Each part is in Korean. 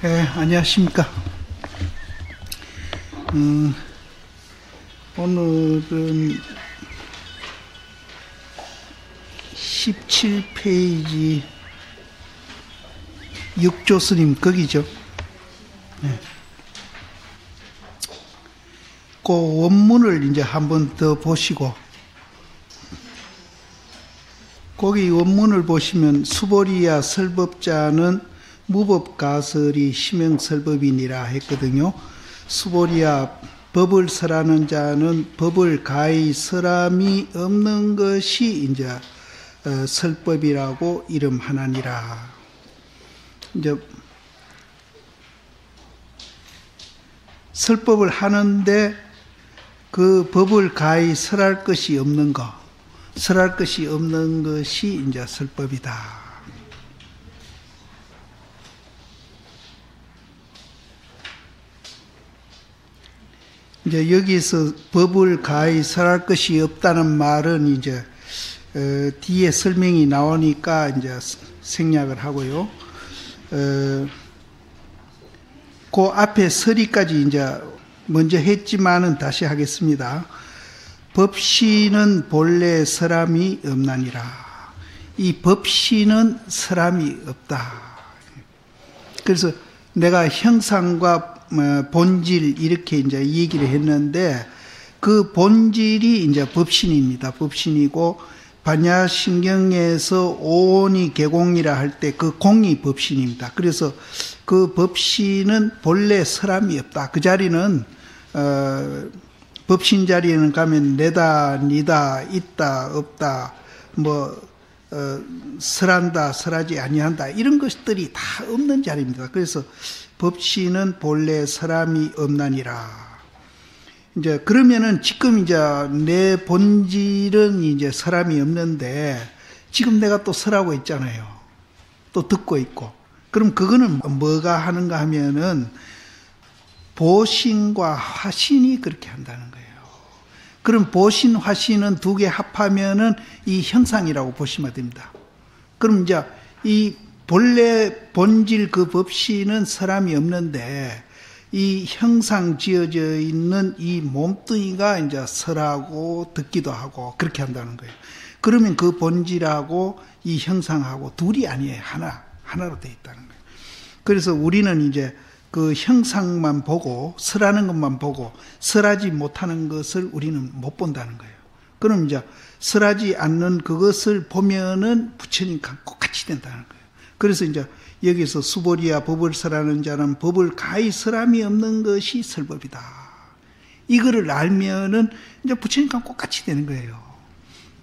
안녕하십니까. 오늘은 17페이지 6조 스님 거기죠. 그 원문을 이제 한번 더 보시고, 거기 원문을 보시면 수보리야 설법자는 무법가설이 심형설법이니라 했거든요. 수보리야 법을 설하는 자는 법을 가히 설함이 없는 것이 이제 설법이라고 이름하나니라. 이제 설법을 하는데 그 법을 가히 설할 것이 없는 것, 설할 것이 없는 것이 이제 설법이다. 이제 여기서 법을 가히 설할 것이 없다는 말은 이제 뒤에 설명이 나오니까 이제 생략을 하고요. 그 앞에 서리까지 이제 먼저 했지만은 다시 하겠습니다. 법시는 본래 설함이 없나니라. 이 법시는 설함이 없다. 그래서 내가 형상과 본질 이렇게 이제 얘기를 했는데, 그 본질이 이제 법신입니다. 법신이고, 반야신경에서 오온이 개공이라 할 때 그 공이 법신입니다. 그래서 그 법신은 본래 설함이 없다. 그 자리는 법신 자리에는 가면 내다, 니다, 있다, 없다, 설한다, 설하지 아니한다, 이런 것들이 다 없는 자리입니다. 그래서 법신은 본래 설함이 없나니라. 이제 그러면은 지금 이제 내 본질은 이제 설함이 없는데, 지금 내가 또 설하고 있잖아요. 또 듣고 있고. 그럼 그거는 뭐가 하는가 하면은 보신과 화신이 그렇게 한다는 거예요. 그럼 보신, 화신은 두 개 합하면은 이 형상이라고 보시면 됩니다. 그럼 이제 이 본래 본질 그 법신은 설함이 없는데, 이 형상 지어져 있는 이 몸뚱이가 이제 설하고 듣기도 하고 그렇게 한다는 거예요. 그러면 그 본질하고 이 형상하고 둘이 아니에요. 하나로 되어 있다는 거예요. 그래서 우리는 이제 그 형상만 보고, 설하는 것만 보고, 설하지 못하는 것을 우리는 못 본다는 거예요. 그럼 이제 설하지 않는 그것을 보면은 부처님과 똑같이 된다는 거예요. 그래서 이제 여기서 수보리야 법을 설하는 자는 법을 가히 설함이 없는 것이 설법이다. 이거를 알면은 이제 부처님과 똑같이 되는 거예요.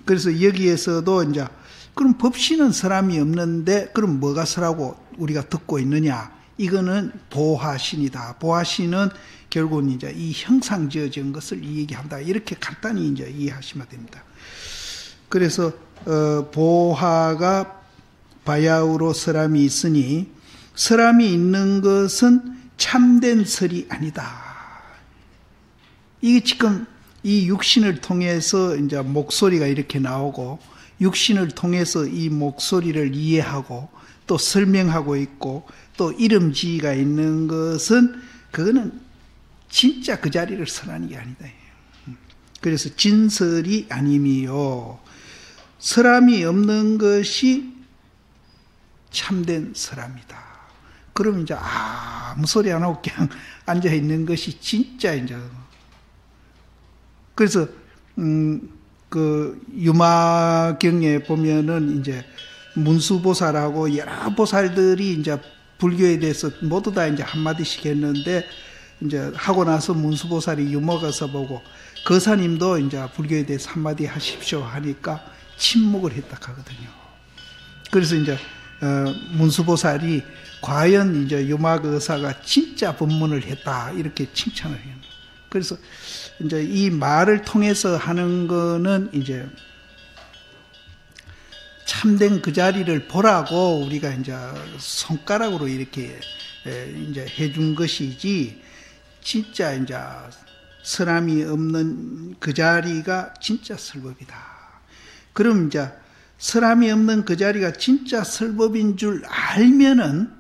그래서 여기에서도 이제 그럼 법신은 설함이 없는데 그럼 뭐가 설하고 우리가 듣고 있느냐? 이거는 보화신이다. 보화신은 결국은 이제 이 형상 지어진 것을 얘기한다. 이렇게 간단히 이제 이해하시면 됩니다. 그래서 보화가 바야흐로 설함이 있으니 설함이 있는 것은 참된 설이 아니다. 이게 지금 이 육신을 통해서 이제 목소리가 이렇게 나오고, 육신을 통해서 이 목소리를 이해하고 또 설명하고 있고 또 이름 지위가 있는 것은 그거는 진짜 그 자리를 설하는 게 아니다. 그래서 진설이 아님이요. 설함이 없는 것이 참된 설함이다. 그럼 이제 아무 소리 안 하고 그냥 앉아 있는 것이 진짜 이제. 그래서 그 유마경에 보면은 이제 문수보살하고 여러 보살들이 이제 불교에 대해서 모두 다 이제 한마디씩 했는데, 이제 하고 나서 문수보살이 유먹어서 보고 거사님도 이제 불교에 대해서 한마디 하십시오 하니까 침묵을 했다 하거든요. 그래서 이제 문수보살이 과연 이제 유마거사가 진짜 법문을 했다 이렇게 칭찬을 해요. 그래서 이제 이 말을 통해서 하는 거는 이제 참된 그 자리를 보라고 우리가 이제 손가락으로 이렇게 이제 해준 것이지, 진짜 이제 설함이 없는 그 자리가 진짜 설법이다. 그럼 이제 설함이 없는 그 자리가 진짜 설법인 줄 알면은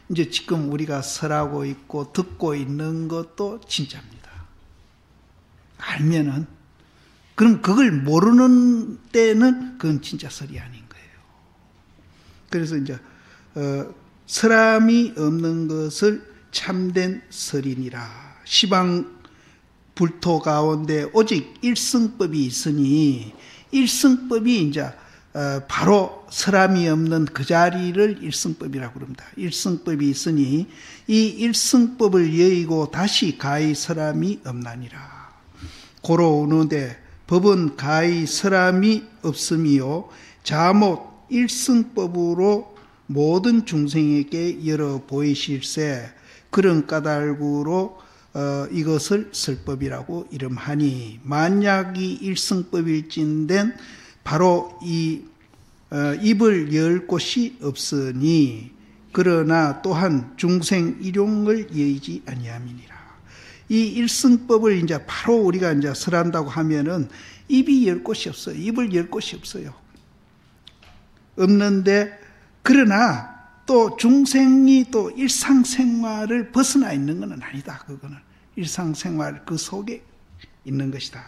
이제 지금 우리가 설하고 있고 듣고 있는 것도 진짜입니다. 알면은. 그럼 그걸 모르는 때는 그건 진짜 설이 아닌 거예요. 그래서 이제 설함이 없는 것을 참된 설이니라. 시방 불토 가운데 오직 일승법이 있으니, 일승법이 이제 바로 설함이 없는 그 자리를 일승법이라고 그럽니다. 일승법이 있으니 이 일승법을 여의고 다시 가히 설함이 없나니라. 고로 오는데 법은 가히 설함이 없음이요 자못 일승법으로 모든 중생에게 열어 보이실세 그런 까닭으로 이것을 설법이라고 이름하니, 만약이 일승법일진된 바로 이 입을 열 곳이 없으니 그러나 또한 중생 일용을 여의지 아니함이니라. 이 일승법을 이제 바로 우리가 이제 설한다고 하면은 입이 열 곳이 없어요. 입을 열 곳이 없어요. 없는데 그러나 또 중생이 또 일상생활을 벗어나 있는 것은 아니다. 그거는 일상생활 그 속에 있는 것이다.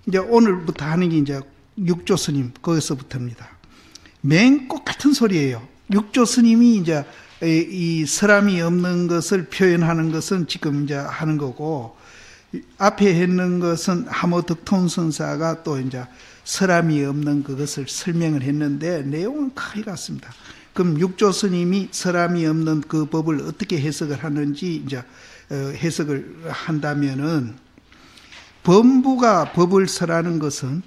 이제 오늘부터 하는 게 이제 육조 스님 거기서부터입니다. 맹꽃 같은 소리예요. 육조 스님이 이제 이 설함이 없는 것을 표현하는 것은 지금 이제 하는 거고, 앞에 했는 것은 하모덕톤 선사가 또 이제 설함이 없는 그것을 설명을 했는데 내용은 크게 같습니다. 그럼 육조 스님이 설함이 없는 그 법을 어떻게 해석을 하는지 이제 해석을 한다면은, 범부가 법을 설하는 것은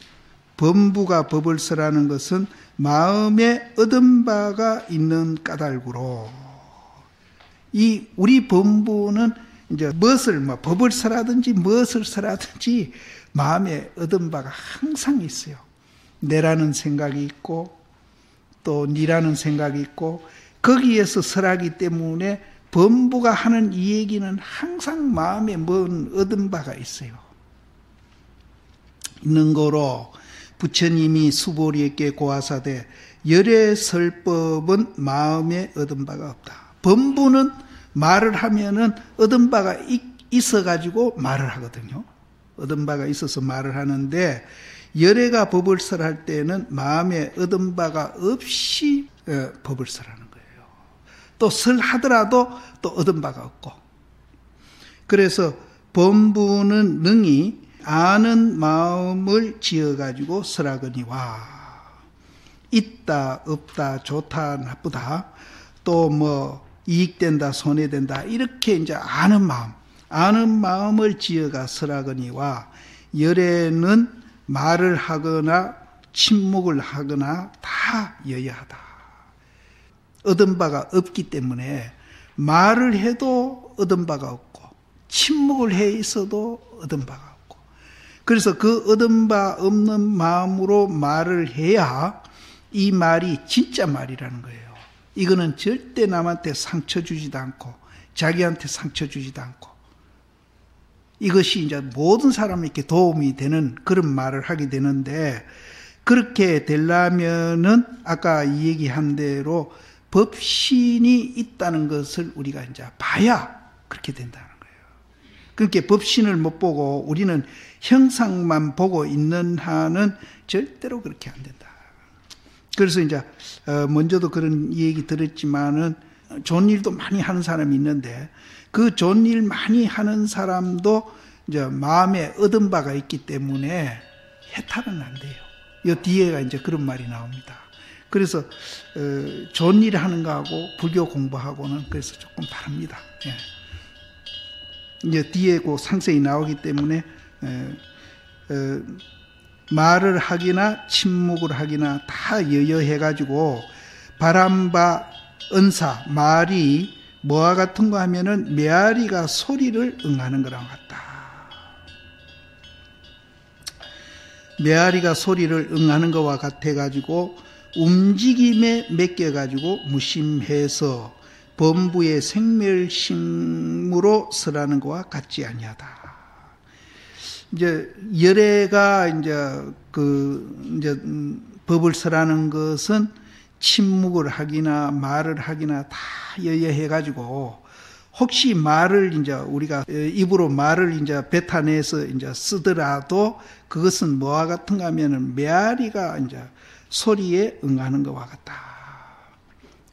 마음에 얻은 바가 있는 까닭으로, 이 우리 범부는 이제 법을 설하든지 무엇을 설하든지 마음에 얻은 바가 항상 있어요. 내라는 생각이 있고 또 니라는 생각이 있고, 거기에서 설하기 때문에 범부가 하는 이 얘기는 항상 마음에 뭔 얻은 바가 있어요. 있는 거로 부처님이 수보리에게 고하사대 열애설법은 마음에 얻은 바가 없다. 범부는 말을 하면은 얻은 바가 있어가지고 말을 하거든요. 얻은 바가 있어서 말을 하는데, 열애가 법을 설할 때는 마음에 얻은 바가 없이 법을 설하는 거예요. 또 설하더라도 또 얻은 바가 없고. 그래서 범부는 능히 아는 마음을 지어가지고 설하거니와, 있다 없다 좋다 나쁘다 또 뭐 이익된다 손해된다 이렇게 이제 아는 마음을 지어가 설하거니와, 열애는 말을 하거나 침묵을 하거나 다 여야하다. 얻은 바가 없기 때문에 말을 해도 얻은 바가 없고 침묵을 해 있어도 얻은 바가 없고, 그래서 그 얻은 바 없는 마음으로 말을 해야 이 말이 진짜 말이라는 거예요. 이거는 절대 남한테 상처 주지도 않고 자기한테 상처 주지도 않고, 이것이 이제 모든 사람에게 도움이 되는 그런 말을 하게 되는데, 그렇게 되려면은 아까 이 얘기한 대로 법신이 있다는 것을 우리가 이제 봐야 그렇게 된다는 거예요. 그렇게 법신을 못 보고 우리는 형상만 보고 있는 한은 절대로 그렇게 안 된다. 그래서 이제 먼저도 그런 얘기 들었지만은 좋은 일도 많이 하는 사람이 있는데, 그 좋은 일 많이 하는 사람도 이제 마음에 얻은 바가 있기 때문에 해탈은 안 돼요. 이 뒤에가 이제 그런 말이 나옵니다. 그래서 좋은 일 하는 거하고 불교 공부하고는 그래서 조금 다릅니다. 예. 이제 뒤에 그 상세히 나오기 때문에 말을 하기나 침묵을 하기나 다 여여해가지고 바람바 은사, 말이 뭐와 같은 거 하면은 메아리가 소리를 응하는 거랑 같다. 메아리가 소리를 응하는 것과 같아가지고 움직임에 맡겨가지고 무심해서 범부의 생멸심으로 설하는 것과 같지 아니하다. 이제 열애가 이제 법을 설하는 것은 침묵을 하기나 말을 하기나 다 여여해가지고 혹시 말을 이제 우리가 입으로 말을 이제 뱉어내서 이제 쓰더라도 그것은 뭐와 같은가 하면은 메아리가 이제 소리에 응하는 것과 같다.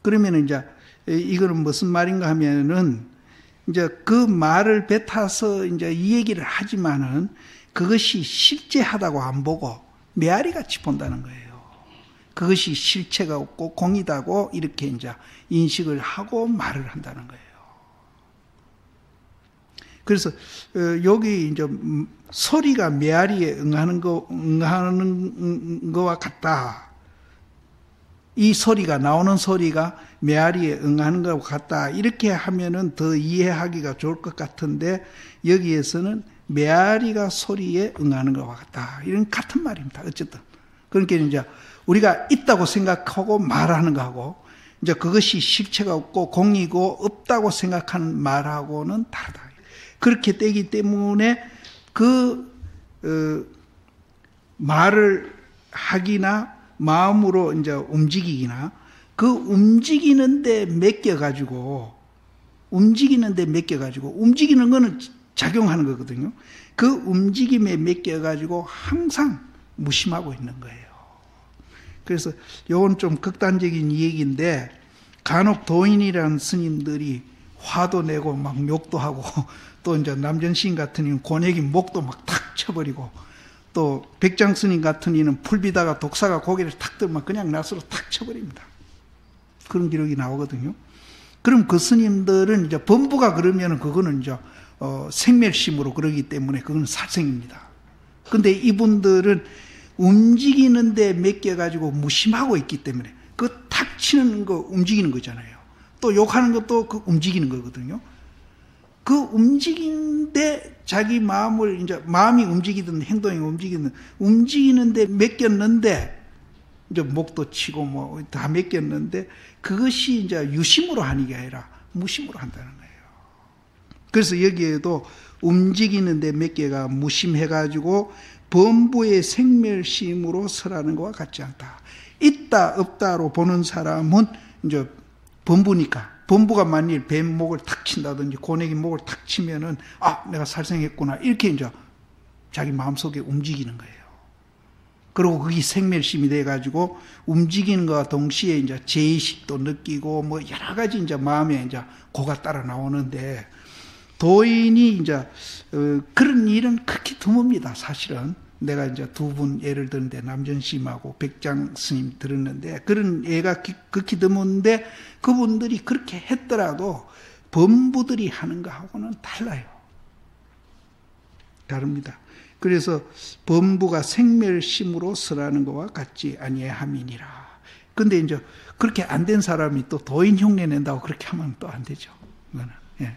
그러면은 이제 이거는 무슨 말인가 하면은 이제 그 말을 뱉어서 이제 이 얘기를 하지만은 그것이 실제하다고 안 보고 메아리같이 본다는 거예요. 그것이 실체가 없고 공이다고 이렇게 이제 인식을 하고 말을 한다는 거예요. 그래서 여기 이제 소리가 메아리에 응하는 거와 같다. 이 소리가 나오는 소리가 메아리에 응하는 것과 같다. 이렇게 하면은 더 이해하기가 좋을 것 같은데 여기에서는 메아리가 소리에 응하는 것과 같다. 이런 같은 말입니다. 어쨌든 그러니까 이제 우리가 있다고 생각하고 말하는 거하고 이제 그것이 실체가 없고 공이고 없다고 생각하는 말하고는 다르다. 그렇게 되기 때문에 말을 하기나 마음으로 이제 움직이기나 그 움직이는데 맡겨가지고 움직이는 거는 작용하는 거거든요. 그 움직임에 맡겨가지고 항상 무심하고 있는 거예요. 그래서 요건 좀 극단적인 얘기인데 간혹 도인이라는 스님들이 화도 내고 막 욕도 하고 또 이제 남전시인 같은 이는 고뇌기 목도 막 탁 쳐버리고 또 백장 스님 같은 이는 풀비다가 독사가 고개를 탁 들면 그냥 낫으로 탁 쳐버립니다. 그런 기록이 나오거든요. 그럼 그 스님들은 이제 범부가 그러면은 그거는 이제 생멸심으로 그러기 때문에 그건 살생입니다. 근데 이분들은 움직이는데 맡겨가지고 무심하고 있기 때문에 그 탁 치는 거 움직이는 거잖아요. 또 욕하는 것도 그 움직이는 거거든요. 그 움직이는데 자기 마음을 이제 마음이 움직이든 행동이 움직이는데 맡겼는데 이제 목도 치고 뭐 다 맡겼는데 그것이 이제 유심으로 하는 게 아니라 무심으로 한다는 거예요. 그래서 여기에도 움직이는데 맡겨가 무심해가지고 범부의 생멸심으로 설하는 것과 같지 않다. 있다 없다로 보는 사람은 이제 범부가 만일 뱀 목을 탁 친다든지 고내기 목을 탁 치면은 내가 살생했구나 이렇게 이제 자기 마음속에 움직이는 거예요. 그리고 그게 생멸심이 돼가지고 움직이는 것과 동시에 이제 죄의식도 느끼고 뭐 여러 가지 이제 마음에 이제 고가 따라 나오는데 도인이 이제 그런 일은 극히 드뭅니다. 사실은 내가 이제 두 분 예를 드는데 남전스님하고 백장 스님 들었는데 그런 예가 극히 드문데 그분들이 그렇게 했더라도 범부들이 하는 거하고는 달라요. 다릅니다. 그래서 범부가 생멸심으로 설하는 것과 같지 아니함이니라. 근데 이제 그렇게 안 된 사람이 또 도인 흉내 낸다고 그렇게 하면 또 안 되죠. 이거는. 예.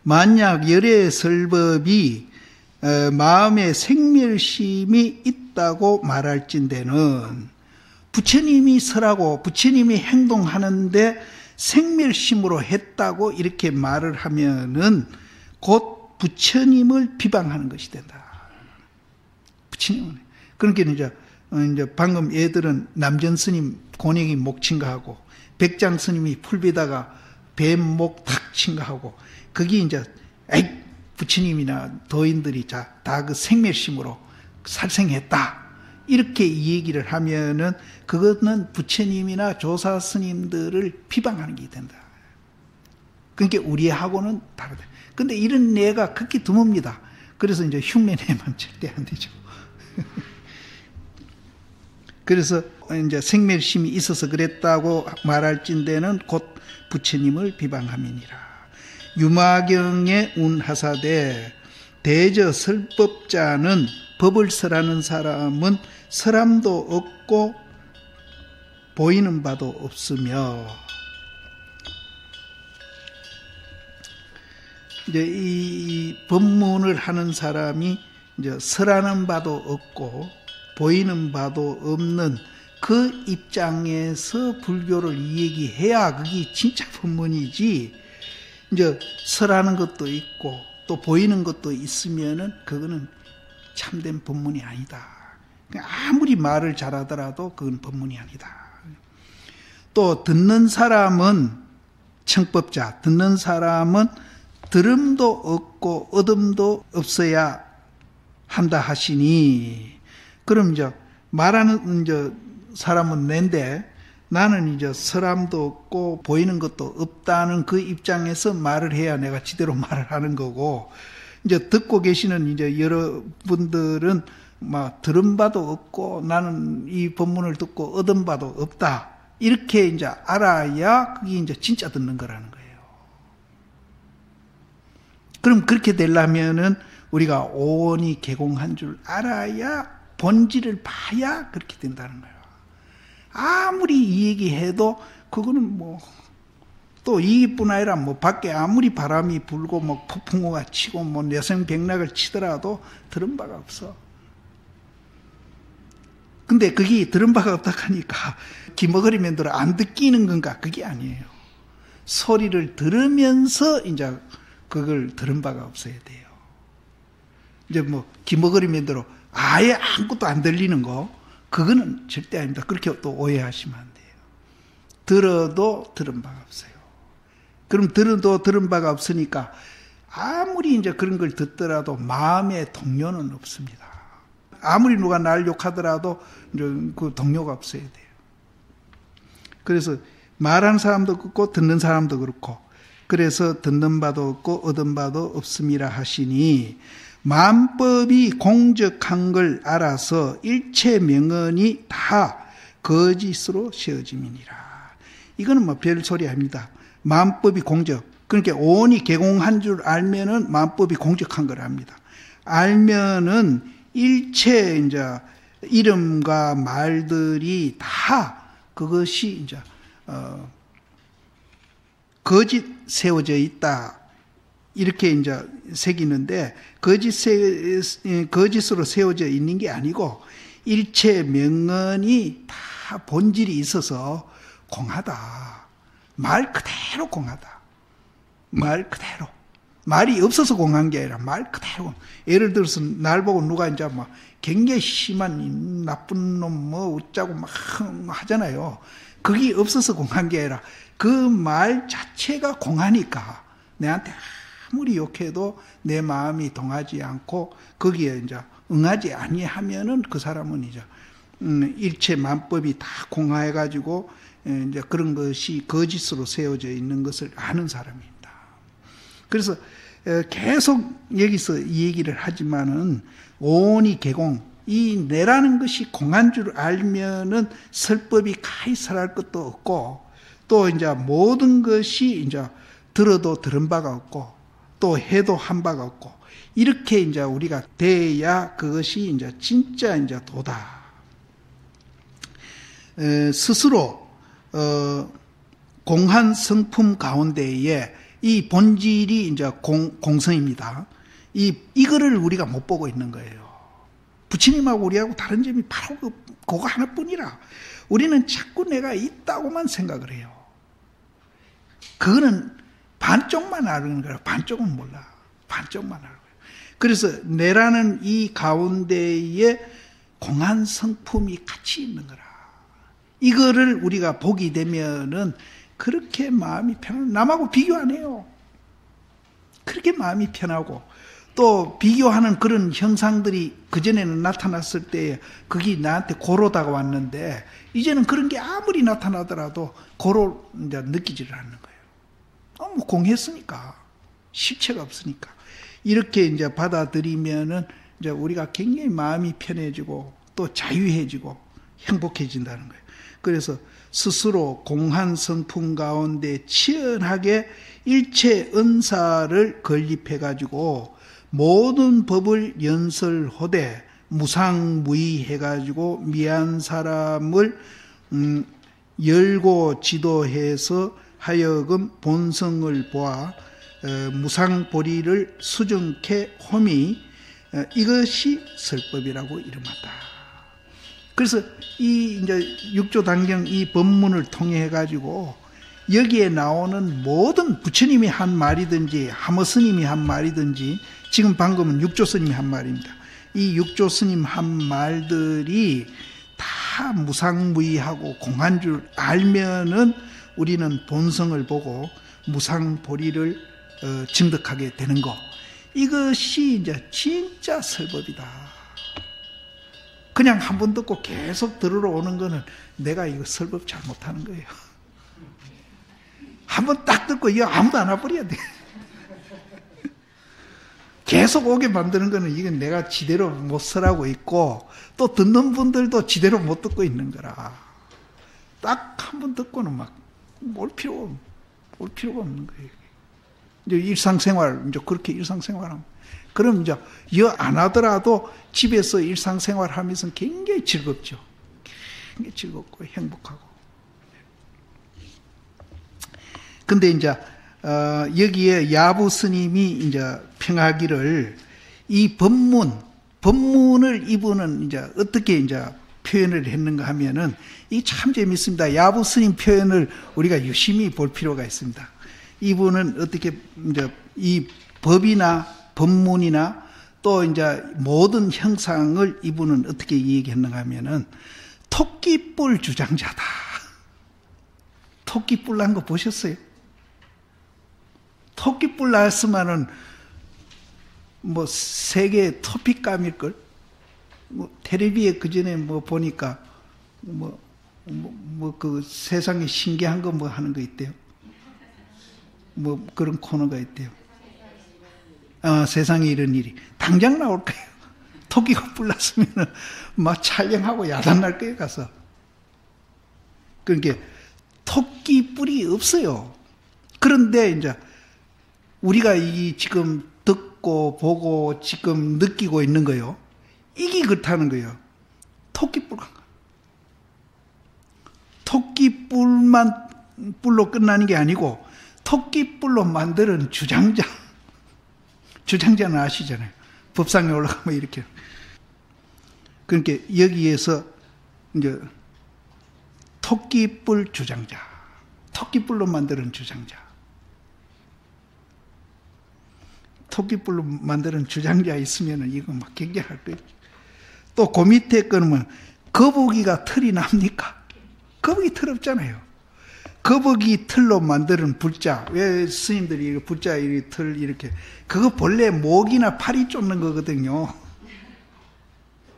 만약 열의 설법이 마음에 생멸심이 있다고 말할진대는 부처님이 설하고 부처님이 행동하는데 생멸심으로 했다고 이렇게 말을 하면은 곧 부처님을 비방하는 것이 된다. 부처님은. 그러니까 이제 방금 애들은 남전 스님 고내기 목 친거하고 백장 스님이 풀비다가 뱀 목 탁 친거하고 그게 이제 부처님이나 도인들이 다 그 생멸심으로 살생했다. 이렇게 이 얘기를 하면은 그거는 부처님이나 조사 스님들을 비방하는 게 된다. 그러니까 우리하고는 다르다. 근데 이런 예가 극히 드뭅니다. 그래서 이제 흉내내면 절대 안 되죠. 그래서 이제 생멸심이 있어서 그랬다고 말할진대는 곧 부처님을 비방함이니라. 유마경에 운하사대 대저 설법자는 법을 설하는 사람은 사람도 없고 보이는 바도 없으며 이제 이 법문을 하는 사람이 이제 설하는 바도 없고 보이는 바도 없는 그 입장에서 불교를 얘기해야 그게 진짜 법문이지. 이제 설하는 것도 있고 또 보이는 것도 있으면은 그거는 참된 법문이 아니다. 아무리 말을 잘하더라도 그건 법문이 아니다. 또 듣는 사람은 청법자, 듣는 사람은 들음도 없고 얻음도 없어야 한다 하시니, 그럼 이제 말하는 이제 사람은 낸데 나는 이제 사람도 없고 보이는 것도 없다는 그 입장에서 말을 해야 내가 제대로 말을 하는 거고, 이제 듣고 계시는 이제 여러분들은 막 들은 바도 없고 나는 이 법문을 듣고 얻은 바도 없다, 이렇게 이제 알아야 그게 이제 진짜 듣는 거라는 거예요. 그럼 그렇게 되려면은 우리가 오온이 개공한 줄 알아야, 본질을 봐야 그렇게 된다는 거예요. 아무리 이 얘기해도 그거는 뭐 또 이뿐 아니라 뭐 밖에 아무리 바람이 불고 뭐 폭풍우가 치고 뭐 내성백락을 치더라도 들은 바가 없어. 근데 그게 들은 바가 없다 하니까 기머거리면 들어 안 듣기는 건가? 그게 아니에요. 소리를 들으면서 이제 그걸 들은 바가 없어야 돼요. 이제 뭐 기머거리면 들어 아예 아무것도 안 들리는 거, 그거는 절대 아닙니다. 그렇게 또 오해하시면 안 돼요. 들어도 들은 바가 없어요. 그럼 들어도 들은 바가 없으니까 아무리 이제 그런 걸 듣더라도 마음의 동요는 없습니다. 아무리 누가 날 욕하더라도 이제 그 동요가 없어야 돼요. 그래서 말하는 사람도 그렇고 듣는 사람도 그렇고, 그래서 듣는 바도 없고 얻은 바도 없음이라 하시니, 만법이 공적한 걸 알아서 일체 명언이 다 거짓으로 세워짐이니라. 이거는 뭐 별소리 아닙니다. 만법이 공적, 그러니까 오온이 개공한 줄 알면은 만법이 공적한 걸 압니다. 알면은 일체 이제 이름과 말들이 다 그것이 이제 거짓 세워져 있다, 이렇게 이제 새기는데, 거짓으로 세워져 있는 게 아니고 일체 명언이 다 본질이 있어서 공하다. 말 그대로 공하다. 말 그대로. 말이 없어서 공한 게 아니라 말 그대로. 예를 들어서 날 보고 누가 이제 막 굉장히 심한 나쁜 놈 뭐 어쩌고 막 하잖아요. 그게 없어서 공한 게 아니라 그 말 자체가 공하니까 내한테 아무리 욕해도 내 마음이 동하지 않고 거기에 이제 응하지 아니하면은 그 사람은 이제 일체 만법이 다 공하해가지고 이제 그런 것이 거짓으로 세워져 있는 것을 아는 사람입니다. 그래서 계속 여기서 이 얘기를 하지만은 오온이 개공, 이 내라는 것이 공한 줄 알면은 설법이 가히 설할 것도 없고, 또 이제 모든 것이 이제 들어도 들은 바가 없고 또 해도 한 바가 없고, 이렇게 이제 우리가 돼야 그것이 이제 진짜 이제 도다. 스스로 공한 성품 가운데에 이 본질이 이제 공성입니다. 이거를 우리가 못 보고 있는 거예요. 부처님하고 우리하고 다른 점이 바로 그거 하나뿐이라. 우리는 자꾸 내가 있다고만 생각을 해요. 그거는 반쪽만 아는 거라. 반쪽은 몰라. 반쪽만 알고. 그래서 내라는 이 가운데에 공한 성품이 같이 있는 거라. 이거를 우리가 보게 되면은 그렇게 마음이 편하고, 남하고 비교 안 해요. 그렇게 마음이 편하고, 또 비교하는 그런 형상들이 그전에는 나타났을 때 그게 나한테 고로 다가왔는데, 이제는 그런 게 아무리 나타나더라도 고로 이제 느끼지를 않는 거예요. 뭐 공했으니까, 실체가 없으니까. 이렇게 이제 받아들이면은 이제 우리가 굉장히 마음이 편해지고 또 자유해지고 행복해진다는 거예요. 그래서 스스로 공한 성품 가운데 치열하게 일체 은사를 건립해가지고 모든 법을 연설하되 무상무의해가지고 미한 사람을 열고 지도해서 하여금 본성을 보아 무상보리를 수정케 홈이, 이것이 설법이라고 이름한다. 그래서 이 이제 육조단경 이 법문을 통해 가지고 여기에 나오는 모든 부처님이 한 말이든지 하머스님이 한 말이든지, 지금 방금은 육조스님이 한 말입니다. 이 육조 스님 한 말들이 다 무상무의하고 공한 줄 알면은 우리는 본성을 보고 무상보리를 증득하게 되는 거. 이것이 이제 진짜 설법이다. 그냥 한 번 듣고 계속 들으러 오는 거는 내가 이거 설법 잘못하는 거예요. 한 번 딱 듣고 이거 아무도 안 와버려야 돼. 계속 오게 만드는 거는 이건 내가 지대로 못 설하고 있고 또 듣는 분들도 지대로 못 듣고 있는 거라. 딱 한 번 듣고는 막 올 필요가 없는 거예요. 이제 일상생활, 이제 그렇게 일상생활하면. 그럼 이제 여 안 하더라도 집에서 일상생활 하면서 굉장히 즐겁죠. 굉장히 즐겁고 행복하고. 근데 이제, 여기에 야부 스님이 이제 평하기를 이 법문을 이분은 이제 어떻게 이제 표현을 했는가 하면은 이 참 재밌습니다. 야부 스님 표현을 우리가 유심히 볼 필요가 있습니다. 이분은 어떻게 이제 이 법이나 법문이나 또 이제 모든 형상을 이분은 어떻게 얘기했는가 하면은 토끼뿔 주장자다. 토끼뿔 난 거 보셨어요? 토끼뿔 났으면은 뭐 세계 토픽감일걸? 뭐 텔레비에 그 전에 뭐 보니까 그 세상에 신기한 거 뭐 하는 거 있대요. 뭐 그런 코너가 있대요. 세상에 이런 일이 당장 나올 거예요. 토끼가 뿔났으면은 막 촬영하고 야단 날 거예요, 가서. 그러니까 토끼 뿔이 없어요. 그런데 이제 우리가 이 지금 듣고 보고 지금 느끼고 있는 거요. 이게 그렇다는 거예요. 토끼뿔. 토끼뿔만 뿔로 끝나는 게 아니고 토끼뿔로 만드는 주장자. 주장자는 아시잖아요. 법상에 올라가면 이렇게. 그러니까 여기에서 이제 토끼뿔 주장자. 토끼뿔로 만드는 주장자. 토끼뿔로 만드는 주장자 있으면은 이거 막 경쟁할 거예요. 또 그 밑에 거는 거북이가 털이 납니까? 거북이 털 없잖아요. 거북이 털로 만드는 불자. 왜 스님들이 불자 털 이렇게. 그거 본래 목이나 팔이 쫓는 거거든요.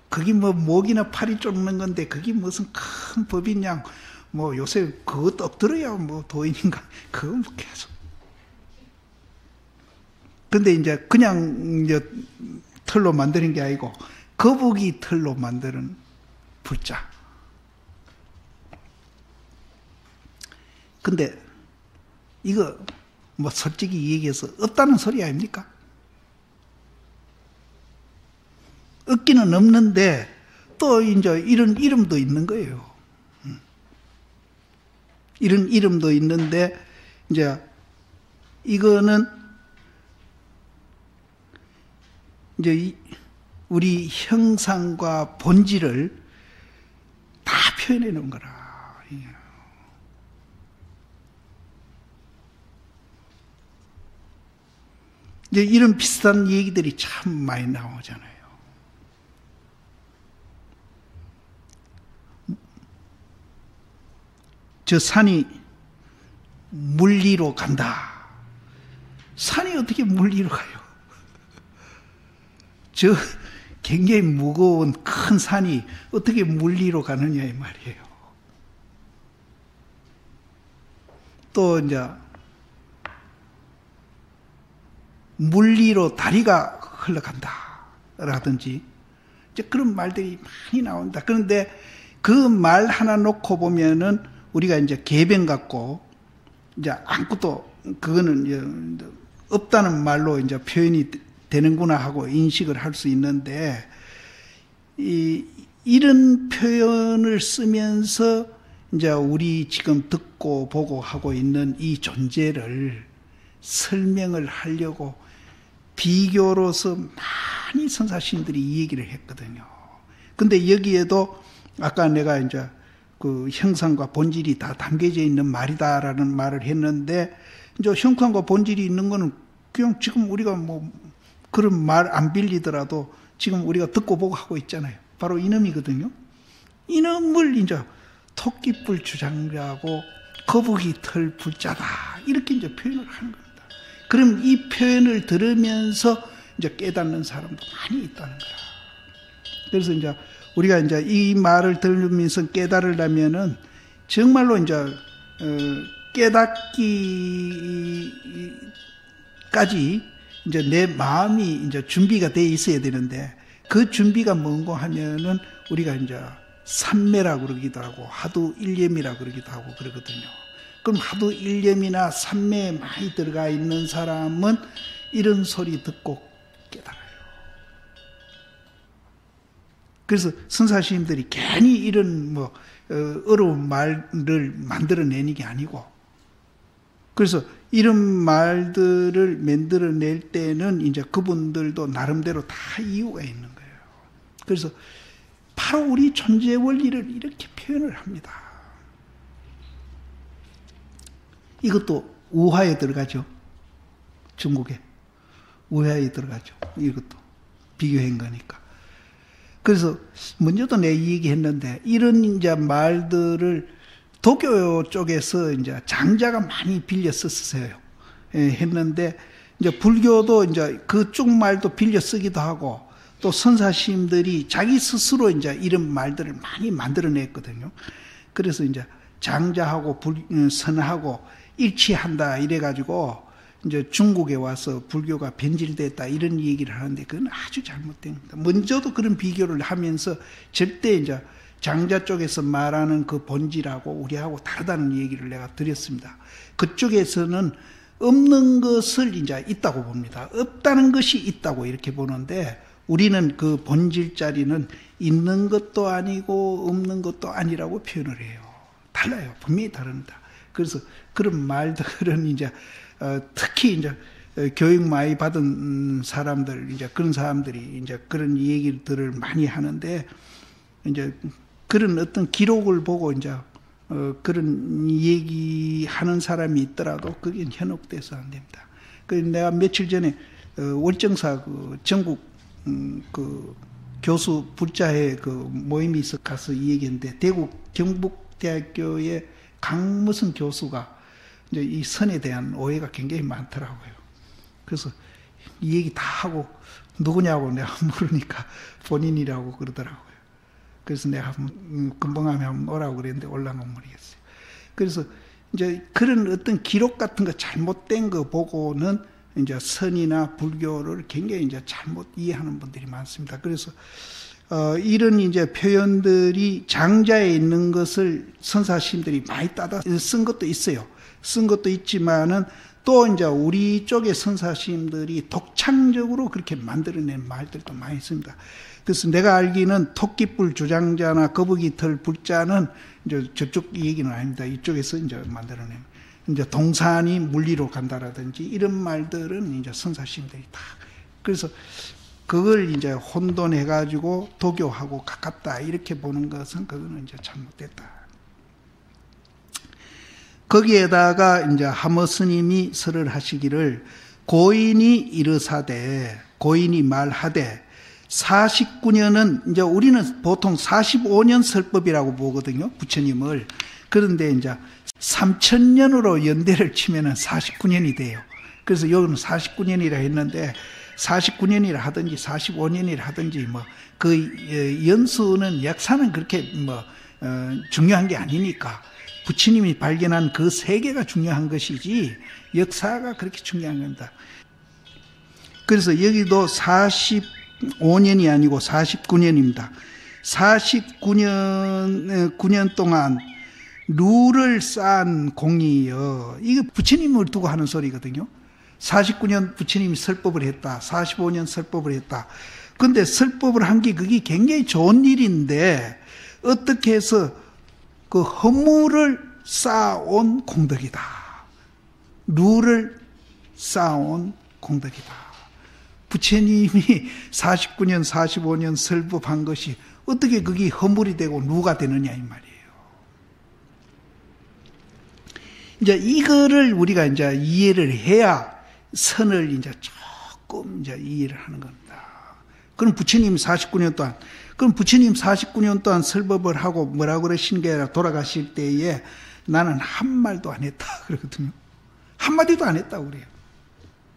그게 뭐 목이나 팔이 쫓는 건데 그게 무슨 큰 법이냐. 뭐 요새 그거 떡 들어야 뭐 도인인가. 그거 뭐 계속. 근데 이제 그냥 이제 털로 만드는 게 아니고 거북이 털로 만드는 불자. 근데 이거 뭐 솔직히 얘기해서 없다는 소리 아닙니까? 없기는 없는데 또 이제 이런 이름도 있는 거예요. 이런 이름도 있는데 이제 이거는 이제 우리 형상과 본질을 다 표현해 놓은 거라. 이제 이런 비슷한 얘기들이 참 많이 나오잖아요. 저 산이 물리로 간다. 산이 어떻게 물리로 가요? 저 굉장히 무거운 큰 산이 어떻게 물리로 가느냐 이 말이에요. 또 이제 물리로 다리가 흘러간다 라든지 이제 그런 말들이 많이 나온다. 그런데 그 말 하나 놓고 보면은 우리가 이제 개변 갖고 이제 아무것도 그거는 이제 없다는 말로 이제 표현이 되는구나 하고 인식을 할 수 있는데 이런 표현을 쓰면서 이제 우리 지금 듣고 보고 하고 있는 이 존재를 설명을 하려고 비교로서 많이 선사신들이 이 얘기를 했거든요. 근데 여기에도 아까 내가 이제 그 형상과 본질이 다 담겨져 있는 말이다라는 말을 했는데 이제 형상과 본질이 있는 거는 그냥 지금 우리가 뭐 그런 말 안 빌리더라도 지금 우리가 듣고 보고 하고 있잖아요. 바로 이놈이거든요. 이놈을 이제 토끼뿔 주장자고 거북이 털 불자다. 이렇게 이제 표현을 하는 겁니다. 그럼 이 표현을 들으면서 이제 깨닫는 사람도 많이 있다는 거야. 그래서 이제 우리가 이제 이 말을 들으면서 깨달으려면은 정말로 이제 깨닫기까지 이제 내 마음이 이제 준비가 돼 있어야 되는데, 그 준비가 뭔고 하면은 우리가 이제 삼매라고 그러기도 하고 하두 일념이라고 그러기도 하고 그러거든요. 그럼 하두 일념이나 삼매에 많이 들어가 있는 사람은 이런 소리 듣고 깨달아요. 그래서 선사시님들이 괜히 이런 어려운 말을 만들어내는 게 아니고, 그래서 이런 말들을 만들어낼 때는 이제 그분들도 나름대로 다 이유가 있는 거예요. 그래서 바로 우리 존재 원리를 이렇게 표현을 합니다. 이것도 우화에 들어가죠. 중국에. 우화에 들어가죠. 이것도. 비교한 거니까. 그래서 먼저도 내 얘기했는데, 이런 이제 말들을 도교 쪽에서 이제 장자가 많이 빌려 썼어요. 했는데, 이제 불교도 이제 그쪽 말도 빌려 쓰기도 하고, 또 선사시님들이 자기 스스로 이제 이런 말들을 많이 만들어냈거든요. 그래서 이제 장자하고 선하고 일치한다 이래가지고 이제 중국에 와서 불교가 변질됐다 이런 얘기를 하는데, 그건 아주 잘못된 겁니다. 먼저도 그런 비교를 하면서 절대 이제 장자 쪽에서 말하는 그 본질하고 우리하고 다르다는 얘기를 내가 드렸습니다. 그쪽에서는 없는 것을 이제 있다고 봅니다. 없다는 것이 있다고 이렇게 보는데, 우리는 그 본질 자리는 있는 것도 아니고 없는 것도 아니라고 표현을 해요. 달라요. 분명히 다릅니다. 그래서 그런 말들은 이제 특히 이제 교육 많이 받은 사람들, 이제 그런 사람들이 이제 그런 얘기들을 많이 하는데, 이제 그런 어떤 기록을 보고 이제 그런 얘기하는 사람이 있더라도 그게 현혹돼서 안 됩니다. 그 내가 며칠 전에 월정사 그 전국 그 교수 불자회 그 모임이 있어 가서 이 얘기했는데, 대구 경북대학교의 강무성 교수가 이제 이 선에 대한 오해가 굉장히 많더라고요. 그래서 이 얘기 다 하고 누구냐고 내가 물으니까 본인이라고 그러더라고요. 그래서 내가 금방 하면 한번 오라고 그랬는데 올라면 모르겠어요. 그래서 이제 그런 어떤 기록 같은 거 잘못된 거 보고는 이제 선이나 불교를 굉장히 이제 잘못 이해하는 분들이 많습니다. 그래서 이런 이제 표현들이 장자에 있는 것을 선사시님들이 많이 따다 쓴 것도 있어요. 쓴 것도 있지만은 또 이제 우리 쪽의 선사시님들이 독창적으로 그렇게 만들어낸 말들도 많이 있습니다. 그래서 내가 알기는 토끼뿔 주장자나 거북이 털 불자는 이제 저쪽 얘기는 아닙니다. 이쪽에서 이제 만들어낸. 이제 동산이 물리로 간다라든지 이런 말들은 이제 선사시님들이 다. 그래서 그걸 이제 혼돈해가지고 도교하고 가깝다 이렇게 보는 것은 그거는 이제 잘못됐다. 거기에다가 이제 하모 스님이 설을 하시기를, 고인이 이르사대, 고인이 말하되 49년은 이제 우리는 보통 45년 설법이라고 보거든요. 부처님을. 그런데 이제 3000년으로 연대를 치면은 49년이 돼요. 그래서 여기는 49년이라 했는데 49년이라 하든지 45년이라 하든지 그 연수는 역사는 그렇게 중요한 게 아니니까 부처님이 발견한 그 세계가 중요한 것이지 역사가 그렇게 중요한 겁니다. 그래서 여기도 45년이 아니고 49년입니다. 9년 동안 룰을 쌓은 공이여. 이게 부처님을 두고 하는 소리거든요. 49년 부처님이 설법을 했다. 45년 설법을 했다. 근데 설법을 한 게 그게 굉장히 좋은 일인데 어떻게 해서 그 허물을 쌓아온 공덕이다. 룰을 쌓아온 공덕이다. 부처님이 49년, 45년 설법한 것이 어떻게 그게 허물이 되고 누가 되느냐 이 말이에요. 이제 이거를 우리가 이제 이해를 해야 선을 이제 조금 이제 이해를 하는 겁니다. 그럼 부처님 49년 동안, 그럼 부처님 49년 동안 설법을 하고 뭐라고 그러신 게 아니라 돌아가실 때에 나는 한 말도 안 했다 그러거든요. 한마디도 안 했다고 그래요.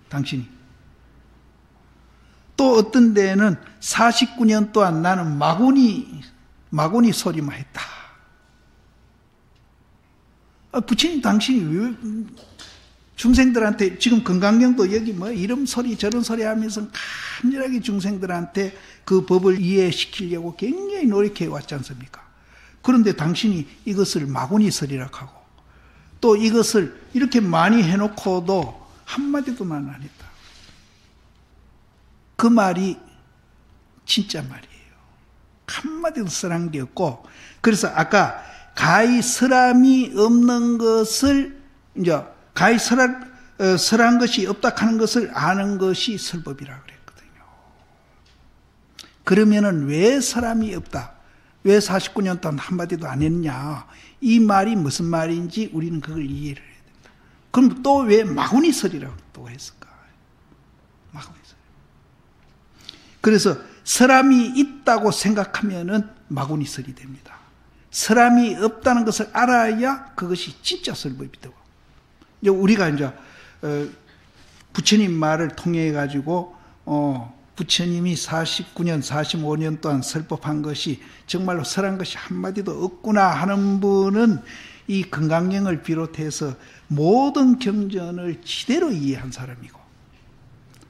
당신이. 또 어떤 데에는 49년 동안 나는 마구니 소리만 했다. 부처님 당신이 왜 중생들한테 지금 건강경도 여기 뭐 이런 소리 저런 소리 하면서 간절하게 중생들한테 그 법을 이해시키려고 굉장히 노력해 왔지 않습니까? 그런데 당신이 이것을 마구니 소리라고 하고 또 이것을 이렇게 많이 해놓고도 한마디도 말 안 했다. 그 말이 진짜 말이에요. 한마디도 설한 게 없고, 그래서 아까 가히 설함이 없는 것을 이제 가히 설한 것이 없다 하는 것을 아는 것이 설법이라고 그랬거든요. 그러면은 왜 설함이 없다? 왜 49년 동안 한마디도 안 했냐? 이 말이 무슨 말인지 우리는 그걸 이해를 해야 된다. 그럼 또 왜 마구니 설이라고 또 했을까? 마구니 설. 그래서 설함이 있다고 생각하면은 마구니 설이 됩니다. 설함이 없다는 것을 알아야 그것이 진짜 설법이 되고. 이제 우리가 이제 부처님 말을 통해 가지고 부처님이 49년, 45년 동안 설법한 것이 정말로 설한 것이 한마디도 없구나 하는 분은 이 건강경을 비롯해서 모든 경전을 지대로 이해한 사람이고,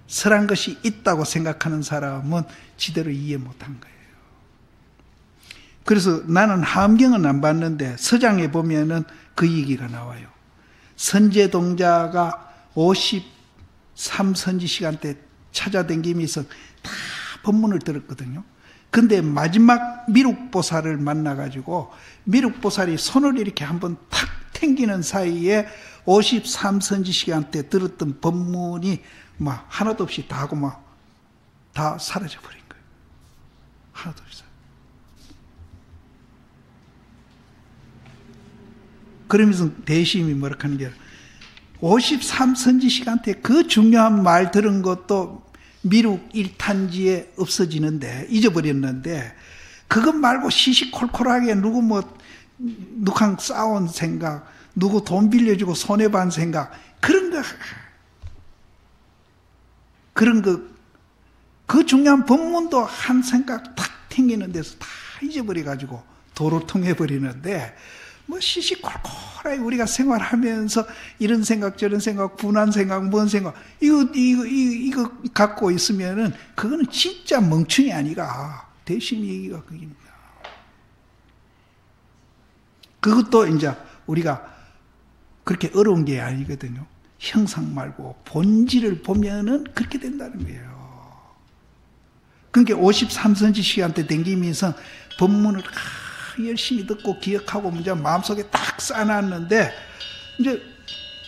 설한 것이 있다고 생각하는 사람은 지대로 이해 못한 거예요. 그래서 나는 함경은 안 봤는데 서장에 보면은 그 얘기가 나와요. 선제동자가 53선지 시간 때 찾아다니면서 다 법문을 들었거든요. 근데 마지막 미륵보살을 만나가지고 미륵보살이 손을 이렇게 한번 탁 튕기는 사이에 53선지 시간 때 들었던 법문이 막 하나도 없이 다 하고 막 다 사라져버린 거예요. 하나도 없이. 그러면서 대심이 뭐라 하는 게 53선지 시간 때 그 중요한 말 들은 것도 미륵 일탄지에 없어지는데 잊어버렸는데 그것 말고 시시콜콜하게 누구랑 싸운 생각, 누구 돈 빌려주고 손해반 생각 그런 거 그 중요한 법문도 한 생각 탁 튕기는 데서 다 잊어버려가지고 도로 통해버리는데 뭐 시시콜콜하게 우리가 생활하면서 이런 생각 저런 생각 분한 생각 뭔 생각 이거 갖고 있으면은 그거는 진짜 멍청이 아니가 대심 얘기가 그겁니다. 그것도 이제 우리가 그렇게 어려운 게 아니거든요. 형상 말고 본질을 보면은 그렇게 된다는 거예요. 그러니까 53선지 시간 때 댕기면서 법문을 열심히 듣고 기억하고 이제 마음속에 딱 쌓아놨는데 이제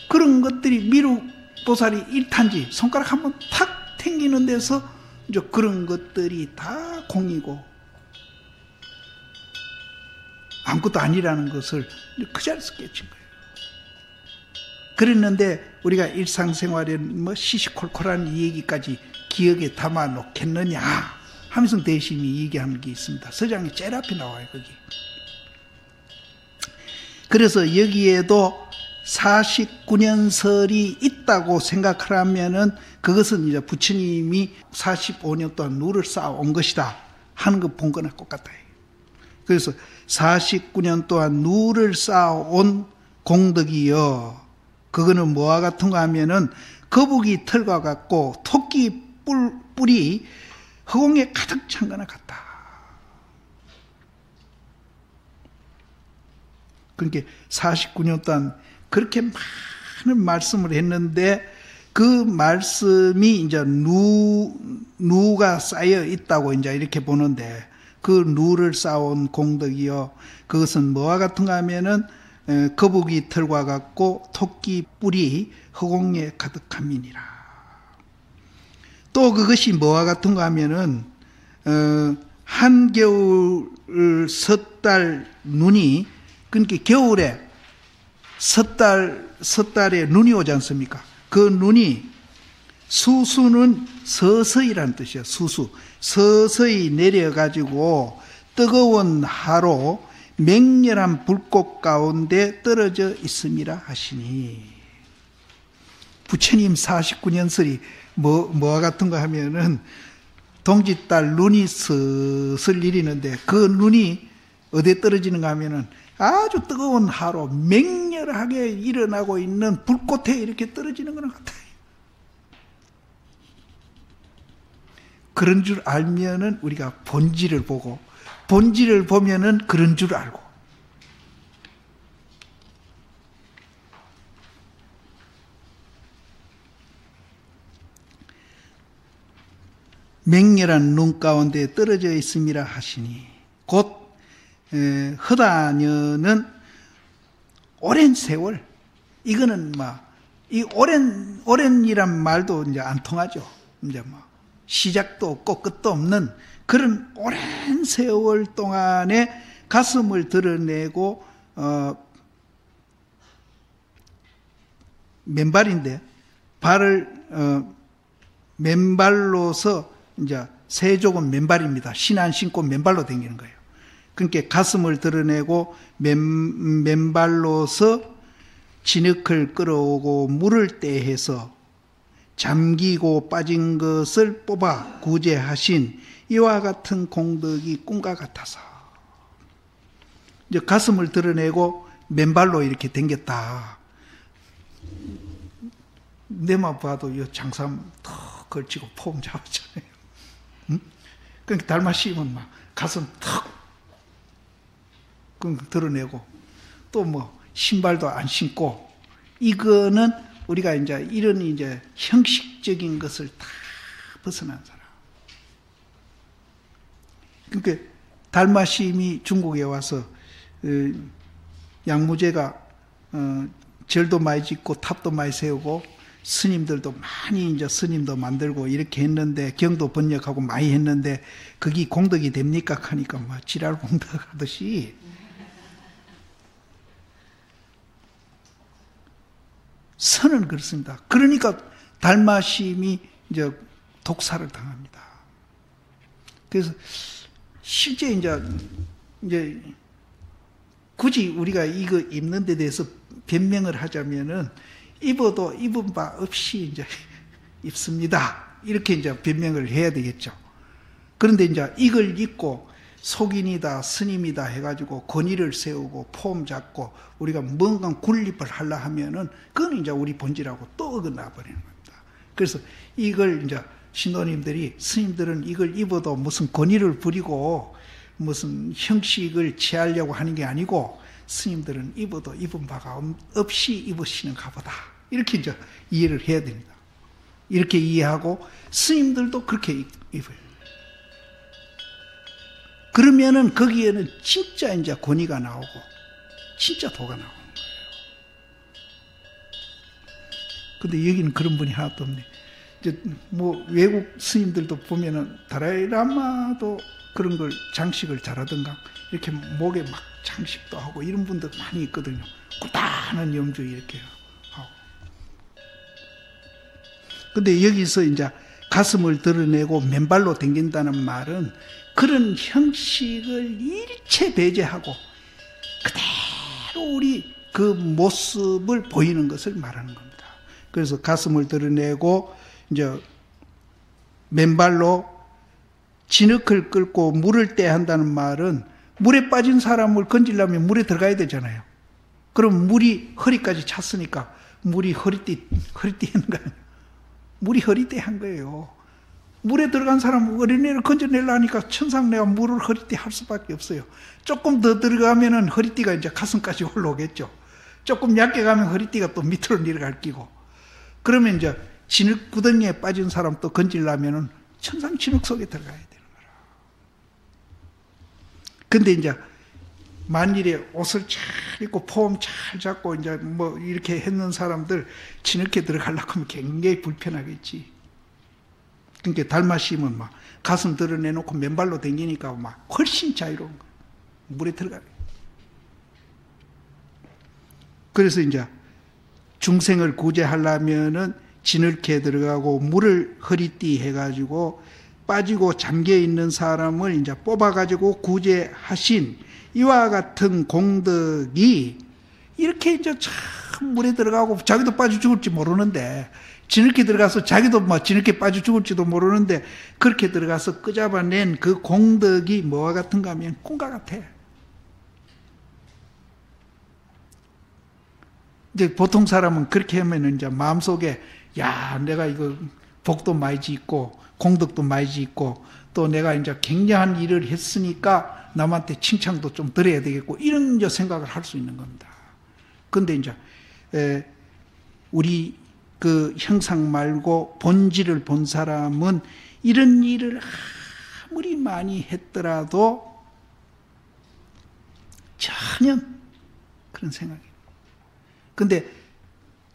그런 것들이 미륵보살이 일탄지 손가락 한번 탁 튕기는 데서 이제 그런 것들이 다 공이고 아무것도 아니라는 것을 그 자리에서 깨친 거예요. 그랬는데 우리가 일상생활에 뭐 시시콜콜한 이 얘기까지 기억에 담아 놓겠느냐 하면서 대심이 얘기하는 게 있습니다. 서장이 제일 앞에 나와요, 거기. 그래서 여기에도 49년설이 있다고 생각하라면은 그것은 이제 부처님이 45년 동안 누를 쌓아온 것이다 하는 거 본 거나 똑같아요. 그래서 49년 동안 누를 쌓아온 공덕이여 그거는 뭐와 같은가 하면은 거북이 털과 같고 토끼 뿔이 허공에 가득 찬 거나 같다. 그러니까 49년 동안 그렇게 많은 말씀을 했는데 그 말씀이 이제 누가 쌓여 있다고 이제 이렇게 보는데 그 누를 쌓아온 공덕이요. 그것은 뭐와 같은가 하면은 거북이 털과 같고 토끼 뿔이 허공에 가득함이니라. 또 그것이 뭐와 같은가 하면은 한겨울 섣달 눈이 그러니까 겨울에 섣달에 눈이 오지 않습니까? 그 눈이 수수는 서서히라는 뜻이야. 수수. 서서히 내려가지고 뜨거운 하로 맹렬한 불꽃 가운데 떨어져 있음이라 하시니. 부처님 49년설이 뭐와 같은가 하면은 동짓달 눈이 슬슬 내리는데 그 눈이 어디에 떨어지는가 하면은 아주 뜨거운 하로 맹렬하게 일어나고 있는 불꽃에 이렇게 떨어지는 것 같아요. 그런 줄 알면은 우리가 본질을 보고, 본질을 보면은 그런 줄 알고. 맹렬한 눈 가운데 떨어져 있음이라 하시니, 곧 허다녀는 오랜 세월, 이거는 이 오랜이란 말도 이제 안 통하죠. 이제 시작도 없고 끝도 없는 그런 오랜 세월 동안에 가슴을 드러내고, 맨발인데, 발을, 맨발로서, 이제, 세족은 맨발입니다. 신 안 신고 맨발로 다니는 거예요. 그러니까 가슴을 드러내고, 맨발로서 진흙을 끌어오고 물을 떼해서 잠기고 빠진 것을 뽑아 구제하신 이와 같은 공덕이 꿈과 같아서. 이제 가슴을 드러내고 맨발로 이렇게 댕겼다. 내만 봐도 이 장삼 턱 걸치고 폼 잡았잖아요. 응? 그러니까 달마 씌우면 가슴 턱 드러내고 또 신발도 안 신고, 이거는 우리가 이제 이런 이제 형식적인 것을 다 벗어난 사람. 그러니까 달마심이 중국에 와서 양무제가 절도 많이 짓고 탑도 많이 세우고 스님들도 많이 이제 스님도 만들고 이렇게 했는데, 경도 번역하고 많이 했는데 그게 공덕이 됩니까? 하니까 지랄 공덕하듯이 선은 그렇습니다. 그러니까 달마심이 이제 독사를 당합니다. 그래서 실제 이제 굳이 우리가 이거 입는 데 대해서 변명을 하자면은 입어도 입은 바 없이 이제 입습니다. 이렇게 이제 변명을 해야 되겠죠. 그런데 이제 이걸 입고 속인이다, 스님이다 해가지고 권위를 세우고 폼 잡고 우리가 뭔가 군립을 하려 하면은 그건 이제 우리 본질하고 또 어긋나 버리는 겁니다. 그래서 이걸 이제 신도님들이, 스님들은 이걸 입어도 무슨 권위를 부리고 무슨 형식을 취하려고 하는 게 아니고, 스님들은 입어도 입은 바가 없이 입으시는가 보다. 이렇게 이제 이해를 해야 됩니다. 이렇게 이해하고 스님들도 그렇게 입어요. 그러면은 거기에는 진짜 이제 권위가 나오고 진짜 도가 나오는 거예요. 근데 여기는 그런 분이 하나도 없네. 이제 외국 스님들도 보면은 다라이라마도 그런 걸 장식을 잘하던가 이렇게 목에 막 장식도 하고 이런 분들 많이 있거든요. 고단한 염주 이렇게 하고. 근데 여기서 이제 가슴을 드러내고 맨발로 댕긴다는 말은 그런 형식을 일체 배제하고 그대로 우리 그 모습을 보이는 것을 말하는 겁니다. 그래서 가슴을 드러내고 이제 맨발로 진흙을 끓고 물을 떼야 한다는 말은 물에 빠진 사람을 건지려면 물에 들어가야 되잖아요. 그럼 물이 허리까지 찼으니까 물이 허리띠 하는 거 아니에요. 물이 허리띠 한 거예요. 물에 들어간 사람 어린애를 건져내려 하니까 천상 내가 물을 허리띠 할 수밖에 없어요. 조금 더 들어가면은 허리띠가 이제 가슴까지 올라오겠죠. 조금 얕게 가면 허리띠가 또 밑으로 내려갈 끼고. 그러면 이제 진흙 구덩이에 빠진 사람 또 건지려면은 천상 진흙 속에 들어가야 되는 거라. 근데 이제 만일에 옷을 잘 입고 폼 잘 잡고 이제 이렇게 했는 사람들 진흙에 들어가려고 하면 굉장히 불편하겠지. 그러니까 달마심은 가슴 드러내놓고 맨발로 다니니까 훨씬 자유로운 거예요. 물에 들어가요. 그래서 이제 중생을 구제하려면은 진흙에 들어가고 물을 허리띠 해가지고 빠지고 잠겨 있는 사람을 이제 뽑아가지고 구제하신 이와 같은 공덕이 이렇게 이제 참 물에 들어가고 자기도 빠져 죽을지 모르는데, 진흙에 들어가서 자기도 뭐 진흙에 빠져 죽을지도 모르는데 그렇게 들어가서 끄잡아낸 그 공덕이 뭐와 같은가 하면 꿈과 같아. 이제 보통 사람은 그렇게 하면 이제 마음속에 야, 내가 이거 복도 많이 짓고 공덕도 많이 짓고 또 내가 이제 굉장한 일을 했으니까 남한테 칭찬도 좀 드려야 되겠고 이런 이제 생각을 할 수 있는 겁니다. 근데 이제 우리 그 형상 말고 본질을 본 사람은 이런 일을 아무리 많이 했더라도 전혀 그런 생각이. 근데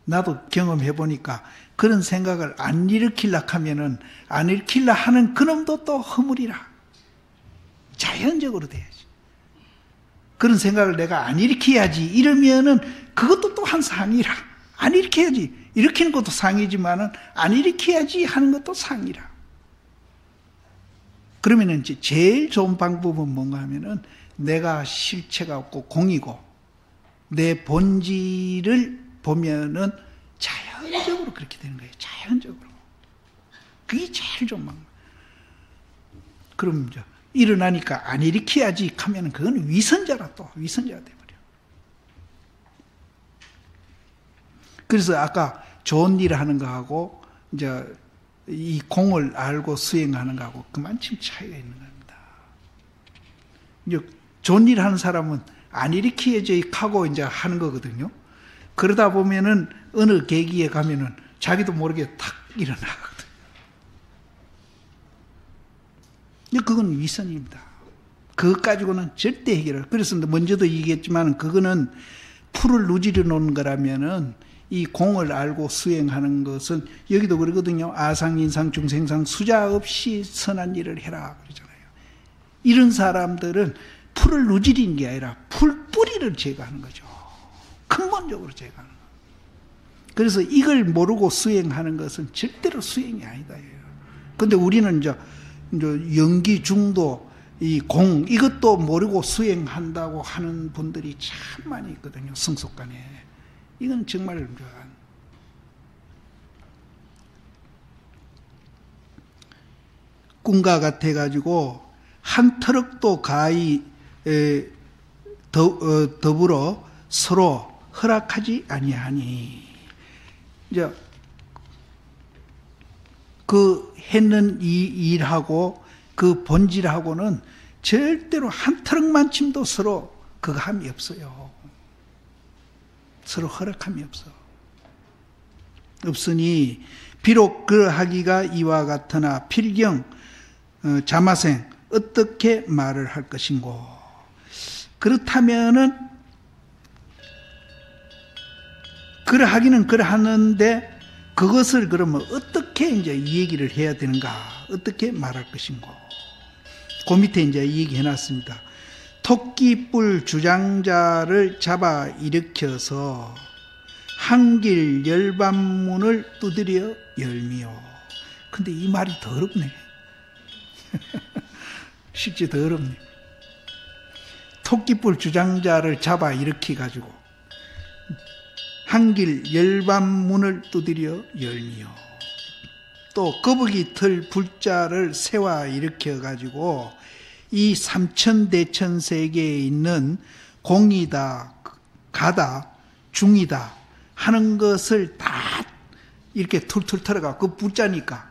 나도 경험해 보니까 그런 생각을 안 일으키려고 하면은 안 일으키려 하는 그놈도 또 허물이라. 자연적으로 돼야지. 그런 생각을 내가 안 일으켜야지 이러면은 그것도 또 한 상이라. 안 일으켜야지. 일으키는 것도 상이지만은 안 일으켜야지 하는 것도 상이라. 그러면은 이제 제일 좋은 방법은 뭔가 하면은 내가 실체가 없고 공이고 내 본질을 보면은 자연적으로 그렇게 되는 거예요. 자연적으로. 그게 제일 좋은 방법. 그럼 이제 일어나니까 안 일으켜야지 하면은 그건 위선자라 또 위선자가 돼버려. 그래서 아까 좋은 일을 하는 거하고 이제 이 공을 알고 수행하는 거하고 그만큼 차이가 있는 겁니다. 이제 좋은 일을 하는 사람은 안 일으켜야지 하고 이제 하는 거거든요. 그러다 보면은 어느 계기에 가면은 자기도 모르게 탁 일어나거든. 그건 위선입니다. 그것 가지고는 절대 해결을. 그래서 먼저도 얘기했지만 그거는 풀을 누지려 놓는 거라면은 이 공을 알고 수행하는 것은 여기도 그러거든요. 아상, 인상, 중생상 수자 없이 선한 일을 해라 그러잖아요. 이런 사람들은 풀을 누지리는 게 아니라 풀 뿌리를 제거하는 거죠. 근본적으로 제거하는 거. 그래서 이걸 모르고 수행하는 것은 절대로 수행이 아니다. 그런데 우리는 이제 연기, 중도, 이 공 이것도 모르고 수행한다고 하는 분들이 참 많이 있거든요. 성속간에. 이건 정말 꿈과 같아가지고 한 터럭도 가히 더불어 서로 허락하지 아니하니. 이제 그 했는 이 일하고 그 본질하고는 절대로 한 터럭만큼도 서로 그거 함이 없어요. 서로 허락함이 없어. 없으니 비록 그러하기가 이와 같으나 필경 자마생 어떻게 말을 할 것인고. 그렇다면은 그러하기는 그러하는데 그것을 그러면 어떻게 이제 이 얘기를 해야 되는가? 어떻게 말할 것인고. 그 밑에 이제 얘기해 놨습니다. 토끼뿔 주장자를 잡아 일으켜서 한길 열반문을 두드려 열미요. 근데 이 말이 더럽네. 실제 더럽네. 토끼뿔 주장자를 잡아 일으켜가지고 한길 열반문을 두드려 열미요. 또 거북이 털 불자를 세워 일으켜가지고 이 삼천대천 세계에 있는 공이다, 가다, 중이다 하는 것을 다 이렇게 툴툴 털어가. 그 붙자니까,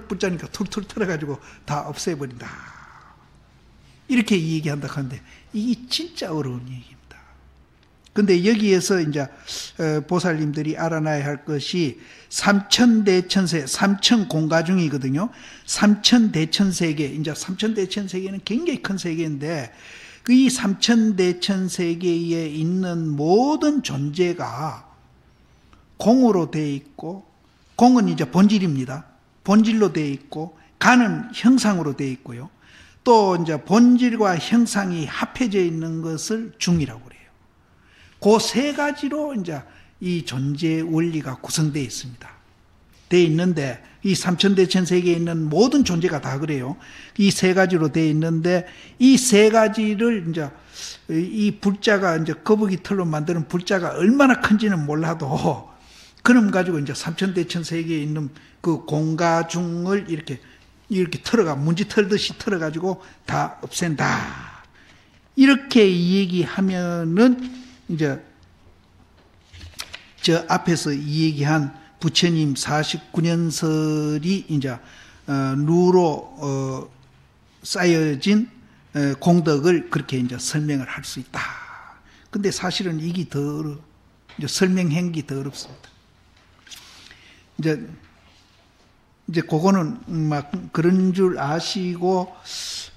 붙자니까 툴툴 털어가지고 다 없애버린다. 이렇게 얘기한다 하는데 이게 진짜 어려운 얘기입니다. 근데 여기에서 이제 보살님들이 알아놔야 할 것이 삼천대천세, 삼천공가중이거든요. 삼천대천세계, 이제 삼천대천세계는 굉장히 큰 세계인데 이 삼천대천세계에 있는 모든 존재가 공으로 되어 있고, 공은 이제 본질입니다. 본질로 되어 있고, 가는 형상으로 되어 있고요. 또 이제 본질과 형상이 합해져 있는 것을 중이라고 그래요. 그 세 가지로 이제 이 존재의 원리가 구성되어 있습니다. 돼 있는데, 이 삼천대천 세계에 있는 모든 존재가 다 그래요. 이 세 가지로 돼 있는데, 이 세 가지를 이제 이 불자가 이제 거북이 털로 만드는 불자가 얼마나 큰지는 몰라도, 그럼 가지고 이제 삼천대천 세계에 있는 그 공가중을 이렇게 털어가, 문지 털듯이 털어가지고 다 없앤다. 이렇게 얘기하면은 이제 저 앞에서 이 얘기한 부처님 49년설이 이제 누로 쌓여진 공덕을 그렇게 이제 설명을 할 수 있다. 근데 사실은 이게 더 이제 설명한 게 더 어렵습니다. 이제 그거는 막 그런 줄 아시고,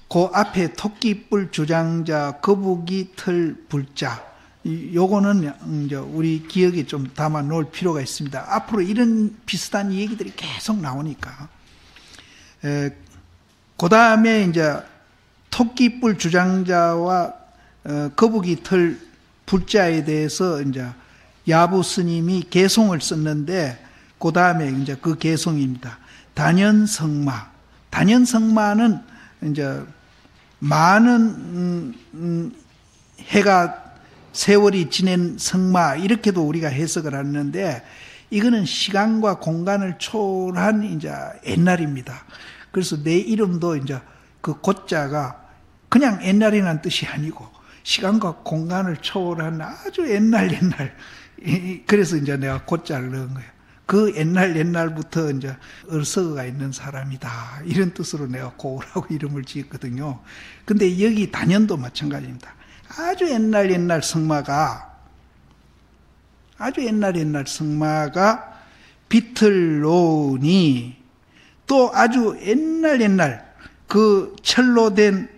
그 앞에 토끼뿔 주장자 거북이 털 불자, 요거는 이제 우리 기억에 좀 담아 놓을 필요가 있습니다. 앞으로 이런 비슷한 얘기들이 계속 나오니까. 그 다음에 이제 토끼뿔 주장자와 거북이 털 불자에 대해서 이제 야부 스님이 개송을 썼는데, 그 다음에 이제 그 개송입니다. 단연성마. 단연성마는 이제 많은 해가 세월이 지낸 성마, 이렇게도 우리가 해석을 하는데, 이거는 시간과 공간을 초월한 이제 옛날입니다. 그래서 내 이름도 이제 그 고자가 그냥 옛날이라는 뜻이 아니고 시간과 공간을 초월한 아주 옛날. 그래서 이제 내가 고자를 넣은 거예요. 그 옛날부터 이제 얼서가 있는 사람이다, 이런 뜻으로 내가 고우라고 이름을 지었거든요. 근데 여기 단연도 마찬가지입니다. 아주 옛날 성마가, 아주 옛날 성마가 빛을 놓으니, 또 아주 옛날 그 철로 된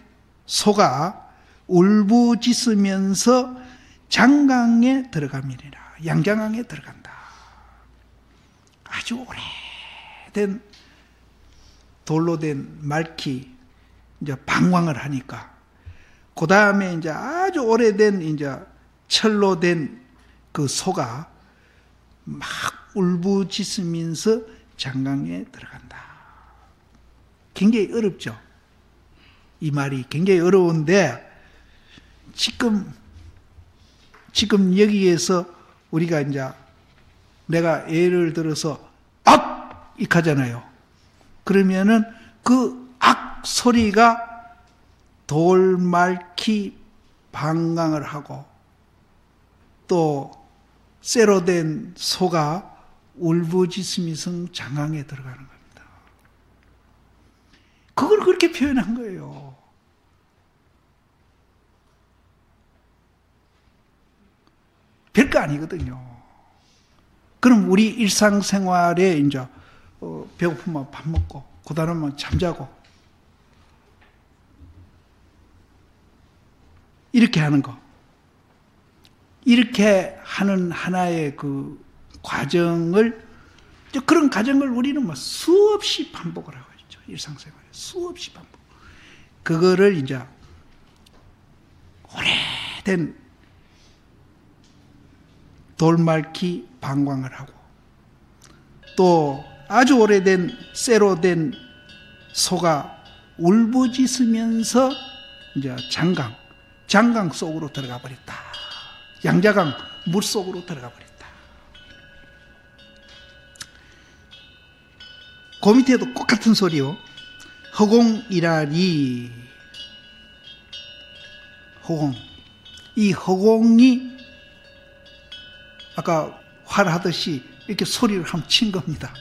소가 울부짖으면서 장강에 들어가미니라. 양장강에 들어간다. 아주 오래된 돌로 된 말키 이제 방광을 하니까, 그 다음에 이제 아주 오래된 이제 철로 된 그 소가 막 울부짖으면서 장강에 들어간다. 굉장히 어렵죠. 이 말이 굉장히 어려운데, 지금 여기에서 우리가 이제 내가 예를 들어서 악! 이렇게 하잖아요. 그러면은 그 악 소리가 돌말키 방광을 하고, 또 쇠로 된 소가 울부짖으면서 장강에 들어가는 겁니다. 그걸 그렇게 표현한 거예요. 별거 아니거든요. 그럼 우리 일상생활에 이제 배고프면 밥 먹고, 고단하면 잠자고, 이렇게 하는 거, 이렇게 하는 하나의 그 과정을, 그런 과정을 우리는 뭐 수없이 반복을 하고 있죠. 일상생활에 수없이 반복. 그거를 이제 오래된 돌말키 방광을 하고, 또 아주 오래된 쇠로 된 소가 울부짖으면서 이제 장강 속으로 들어가 버렸다. 양자강 물 속으로 들어가 버렸다. 그 밑에도 똑같은 소리요. 허공이라리. 허공. 이 허공이 아까 활하듯이 이렇게 소리를 한번 친 겁니다.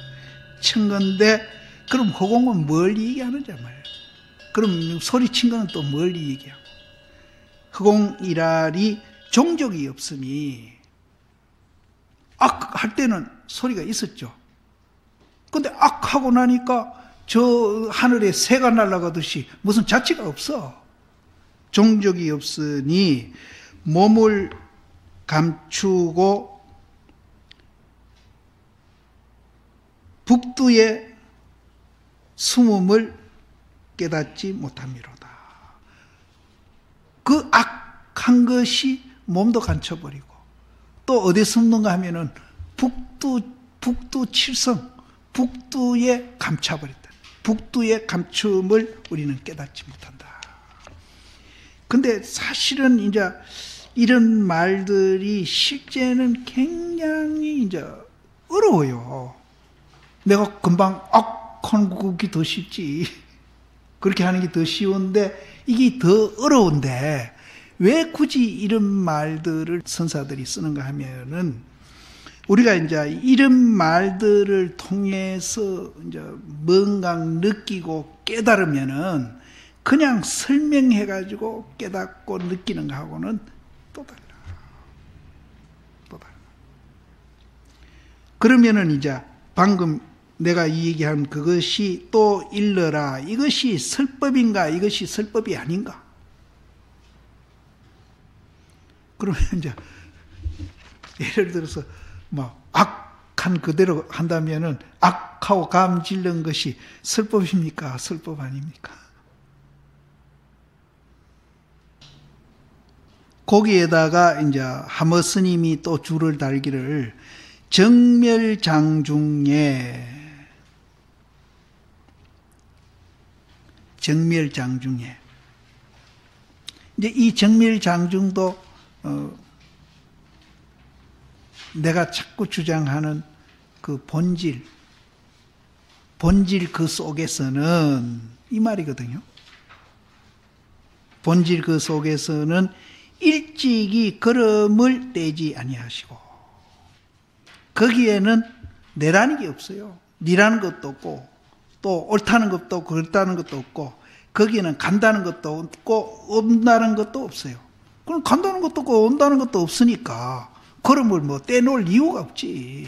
친 건데, 그럼 허공은 뭘 얘기하는지 말이에요. 그럼 소리 친 거는 또 뭘 얘기하고. 허공이라리 종족이 없음이, 악 할 때는 소리가 있었죠. 근데 악 하고 나니까 저 하늘에 새가 날아가듯이 무슨 자체가 없어. 종족이 없으니 몸을 감추고 북두의 숨음을 깨닫지 못함이로다. 그 악한 것이 몸도 감춰버리고, 또 어디에 숨는가 하면은 북두 칠성, 북두에 감춰버렸다. 북두의 감춤을 우리는 깨닫지 못한다. 근데 사실은 이제 이런 말들이 실제는 굉장히 이제 어려워요. 내가 금방 하는 것이 더 쉽지. 그렇게 하는 게 더 쉬운데 이게 더 어려운데 왜 굳이 이런 말들을 선사들이 쓰는가 하면은 우리가 이제 이런 말들을 통해서 이제 뭔가 느끼고 깨달으면은 그냥 설명해가지고 깨닫고 느끼는 거하고는 또 달라. 또 달라. 그러면은 이제 방금 내가 이 얘기한 그것이 또 일러라. 이것이 설법인가? 이것이 설법이 아닌가? 그러면 이제 예를 들어서 악한 그대로 한다면은 악하고 감질른 것이 설법입니까? 설법 아닙니까? 거기에다가 이제 하머 스님이 또 줄을 달기를 정멸장중에 이제 이 정멸장중도 내가 자꾸 주장하는 그 본질 그 속에서는 이 말이거든요. 본질 그 속에서는 일찍이 걸음을 떼지 아니하시고 거기에는 내라는 게 없어요. 니라는 것도 없고 또 옳다는 것도 없고 그렇다는 것도 없고 거기에는 간다는 것도 없고 온다는 것도 없어요. 그럼 간다는 것도 없고 온다는 것도 없으니까 걸음을 떼놓을 이유가 없지.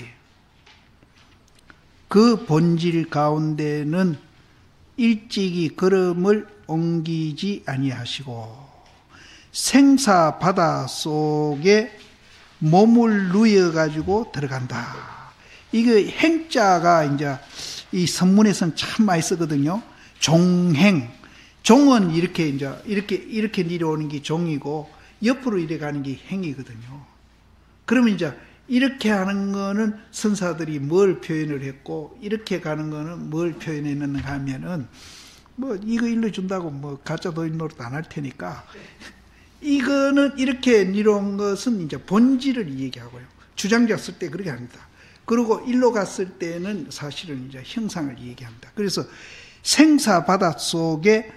그 본질 가운데는 일찍이 걸음을 옮기지 아니하시고 생사 바다 속에 몸을 누여가지고 들어간다. 이게 행자가 이제 이 선문에서는 참 많이 쓰거든요. 종행. 종은 이렇게 내려오는 게 종이고 옆으로 이래 가는 게 행이거든요. 그러면 이제 이렇게 하는 거는 선사들이 뭘 표현을 했고 이렇게 가는 거는 뭘 표현했는가 하면은 이거 일러준다고 가짜 도인 노릇 안 할 테니까 이거는 이렇게 내려온 것은 이제 본질을 얘기하고요. 주장자 쓸 때 그렇게 합니다. 그리고 일로 갔을 때는 사실은 이제 형상을 얘기합니다. 그래서 생사 바다 속에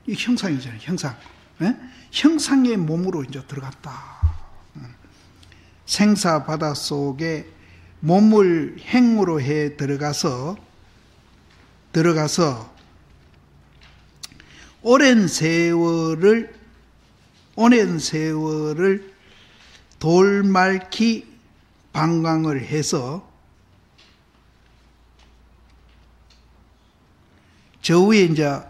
이 형상이잖아요. 형상. 네? 형상의 몸으로 이제 들어갔다. 생사 바다 속에 몸을 행으로 해 들어가서 오랜 세월을 돌말키 방광을 해서 저 위에 이제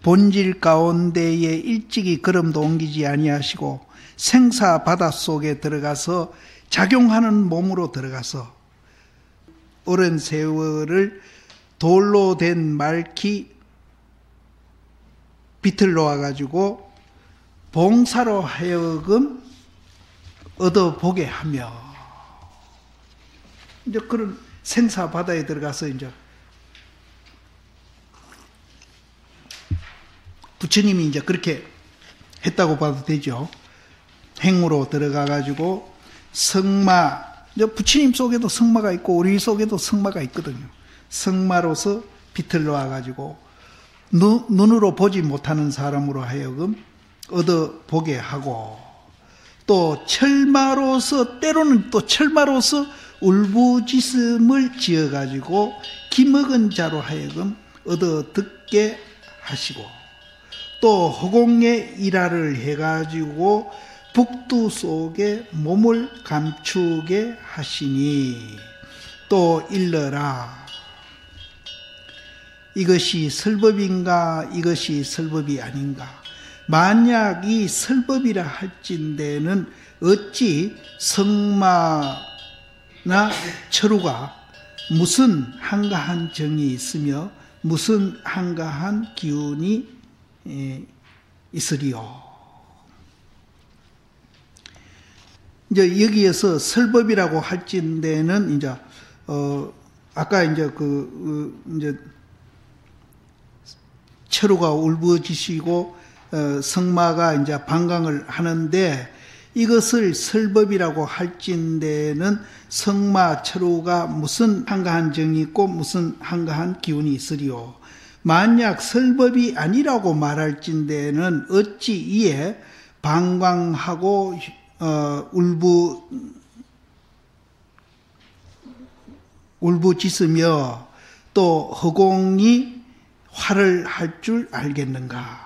본질 가운데에 일찍이 걸음도 옮기지 아니하시고 생사 바다 속에 들어가서 작용하는 몸으로 들어가서 오랜 세월을 돌로 된 말키 비틀 놓아가지고 봉사로 하여금 얻어보게 하며 이제 그런 생사 바다에 들어가서 이제 부처님이 이제 그렇게 했다고 봐도 되죠. 행으로 들어가가지고 성마, 이제 부처님 속에도 성마가 있고 우리 속에도 성마가 있거든요. 성마로서 비틀 놓아가지고 눈으로 보지 못하는 사람으로 하여금 얻어보게 하고 또 철마로서 때로는 또 철마로서 울부짖음을 지어가지고 기먹은 자로 하여금 얻어듣게 하시고 또 허공에 일화를 해가지고 북두 속에 몸을 감추게 하시니 또 일러라. 이것이 설법인가 이것이 설법이 아닌가. 만약 이 설법이라 할진대는 어찌 성마나 철우가 무슨 한가한 정이 있으며 무슨 한가한 기운이 있으리요. 이제 여기에서 설법이라고 할진대는 이제 아까 이제 이제 철우가 울부짖으시고 성마가 이제 방광을 하는데 이것을 설법이라고 할진대는 성마 철우가 무슨 한가한 정이 있고 무슨 한가한 기운이 있으리요. 만약 설법이 아니라고 말할진대는 어찌 이에 방광하고 울부짖으며 또 허공이 화를 할 줄 알겠는가.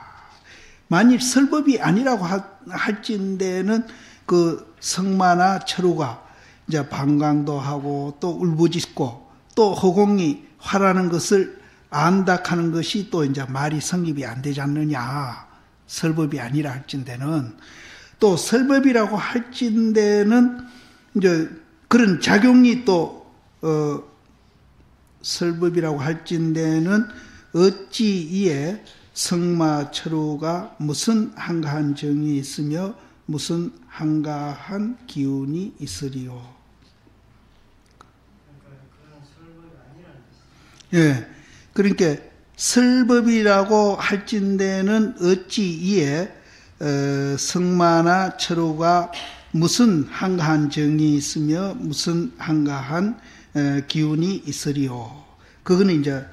만일 설법이 아니라고 할진대는 그 성마나 철우가 이제 방광도 하고 또 울부짖고 또 허공이 화라는 것을 안다 하는 것이 또 이제 말이 성립이 안 되지 않느냐. 설법이 아니라 할진대는 또 설법이라고 할진대는 이제 그런 작용이 또 설법이라고 할진대는 어찌 이에 성마 철우가 무슨 한가한 정이 있으며 무슨 한가한 기운이 있으리요. 예, 그러니까 설법이라고 할진대는 어찌 이에 성마나 철우가 무슨 한가한 정이 있으며 무슨 한가한 기운이 있으리요. 그거는 이제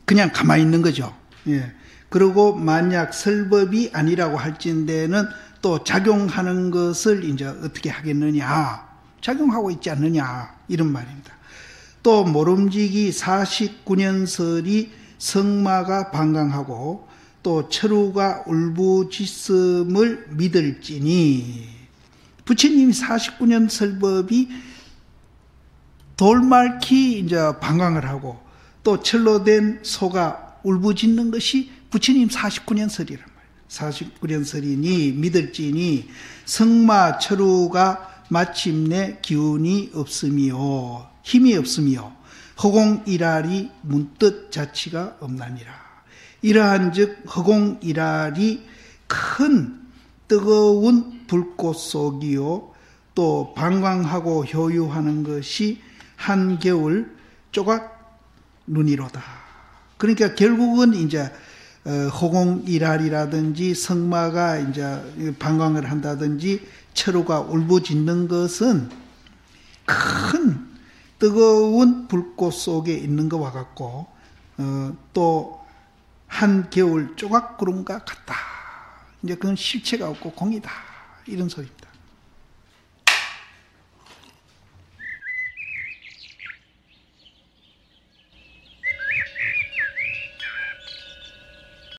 그냥 가만히 있는 거죠. 예. 그리고 만약 설법이 아니라고 할진대는 또 작용하는 것을 이제 어떻게 하겠느냐. 작용하고 있지 않느냐. 이런 말입니다. 또 모름지기 49년설이 성마가 방광하고 또 철우가 울부짖음을 믿을지니 부처님이 49년 설법이 돌말키 이제 방광을 하고 또 철로 된 소가 울부짖는 것이 부처님 49년 설이란 말이에요. 49년 설이니 믿을지니 성마 철우가 마침내 기운이 없으며 힘이 없으며 허공일알이 문득 자치가 없나니라. 이러한즉 허공일알이 큰 뜨거운 불꽃 속이요 또 방광하고 효유하는 것이 한겨울 조각 눈이로다. 그러니까 결국은 이제 허공일알이라든지 성마가 이제 방광을 한다든지 철우가 울부짖는 것은 큰 뜨거운 불꽃 속에 있는 것과 같고 또 한겨울 조각구름과 같다. 이제 그건 실체가 없고 공이다. 이런 소리입니다.